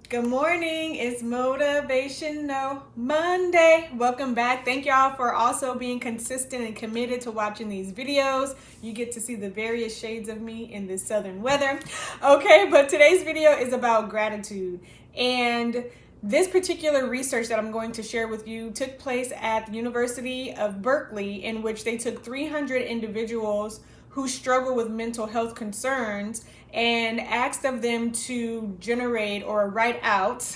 Good morning. It's Motivational Monday. Welcome back. Thank y'all for also being consistent and committed to watching these videos. You get to see the various shades of me in this southern weather. Okay, but today's video is about gratitude. And this particular research that I'm going to share with you took place at the University of Berkeley, in which they took 300 individuals who struggle with mental health concerns and asked of them to generate or write out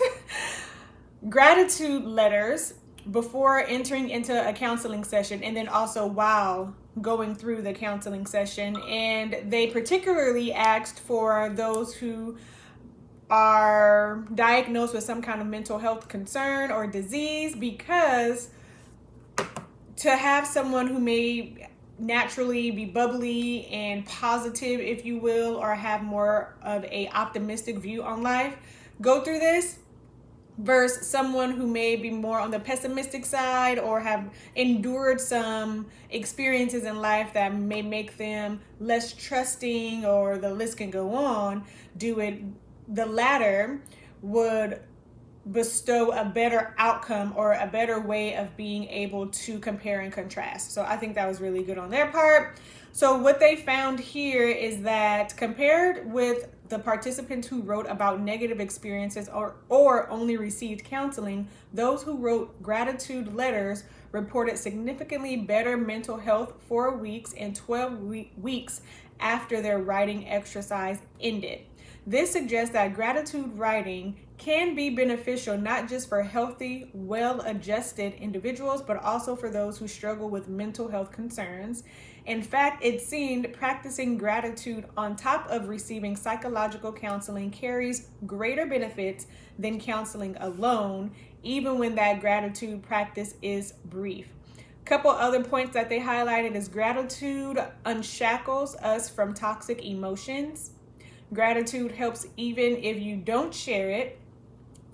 gratitude letters before entering into a counseling session, and then also while going through the counseling session. And they particularly asked for those who are diagnosed with some kind of mental health concern or disease, because to have someone who may naturally be bubbly and positive, if you will, or have more of a optimistic view on life, go through this, versus someone who may be more on the pessimistic side or have endured some experiences in life that may make them less trusting, or the list can go on. The latter would bestow a better outcome or a better way of being able to compare and contrast. So I think that was really good on their part. So what they found here is that compared with the participants who wrote about negative experiences or only received counseling, those who wrote gratitude letters reported significantly better mental health 4 weeks and 12 weeks after their writing exercise ended. This suggests that gratitude writing can be beneficial not just for healthy, well-adjusted individuals, but also for those who struggle with mental health concerns. In fact, it seemed practicing gratitude on top of receiving psychological counseling carries greater benefits than counseling alone, even when that gratitude practice is brief. Couple other points that they highlighted is gratitude unshackles us from toxic emotions. Gratitude helps even if you don't share it.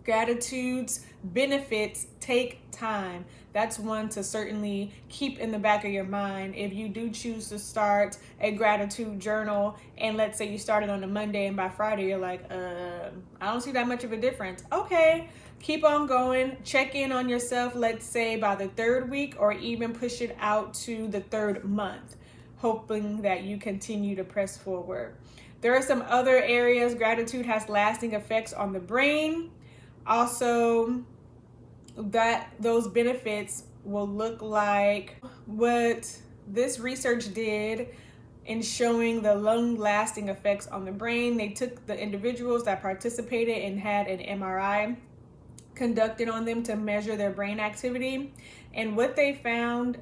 Gratitude's benefits take time. That's one to certainly keep in the back of your mind. If you do choose to start a gratitude journal, and let's say you started on a Monday and by Friday you're like, I don't see that much of a difference. Okay, keep on going. Check in on yourself, let's say by the 3rd week, or even push it out to the 3rd month, hoping that you continue to press forward. There are some other areas. Gratitude has lasting effects on the brain. Also, that those benefits will look like what this research did in showing the long-lasting effects on the brain. They took the individuals that participated and had an MRI conducted on them to measure their brain activity. And what they found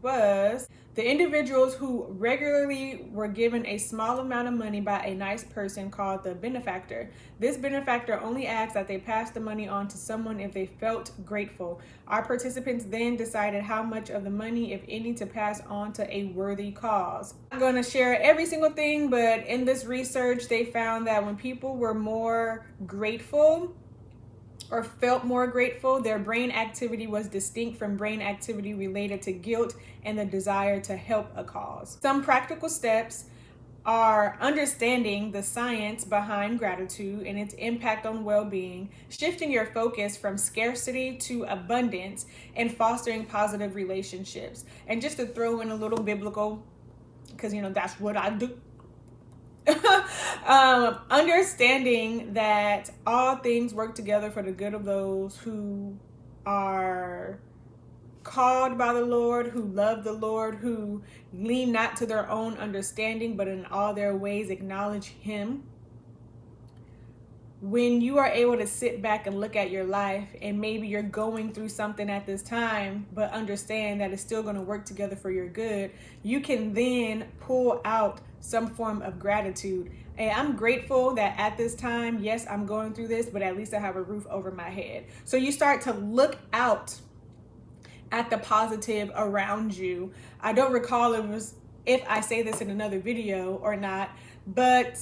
was the individuals who regularly were given a small amount of money by a nice person called the benefactor. This benefactor only asked that they pass the money on to someone if they felt grateful. Our participants then decided how much of the money, if any, to pass on to a worthy cause. I'm going to share every single thing, but in this research, they found that when people were more grateful or felt more grateful, their brain activity was distinct from brain activity related to guilt and the desire to help a cause. Some practical steps are understanding the science behind gratitude and its impact on well-being, shifting your focus from scarcity to abundance, and fostering positive relationships. And just to throw in a little biblical, because that's what I do. Understanding that all things work together for the good of those who are called by the Lord, who love the Lord, who lean not to their own understanding, but in all their ways acknowledge Him. When you are able to sit back and look at your life, and maybe you're going through something at this time, but understand that it's still going to work together for your good, you can then pull out some form of gratitude. And I'm grateful that at this time, yes, I'm going through this, but at least I have a roof over my head. So you start to look out at the positive around you. I don't recall if I say this in another video or not, but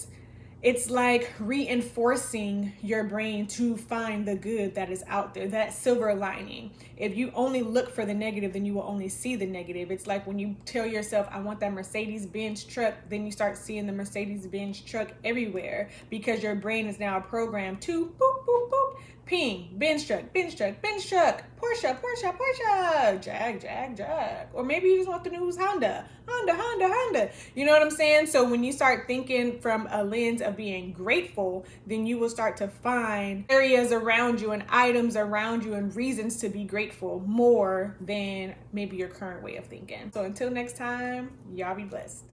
it's like reinforcing your brain to find the good that is out there, that silver lining. If you only look for the negative, then you will only see the negative. It's like when you tell yourself, I want that Mercedes-Benz truck, then you start seeing the Mercedes-Benz truck everywhere, because your brain is now programmed to boop, boop, boop, Ping, binge truck, binge truck, binge truck, Porsche, Porsche, Porsche, Jag, Jag, Jag. Or maybe you just want the news Honda, Honda, Honda, Honda. You know what I'm saying? So when you start thinking from a lens of being grateful, then you will start to find areas around you and items around you and reasons to be grateful more than maybe your current way of thinking. So until next time, y'all be blessed.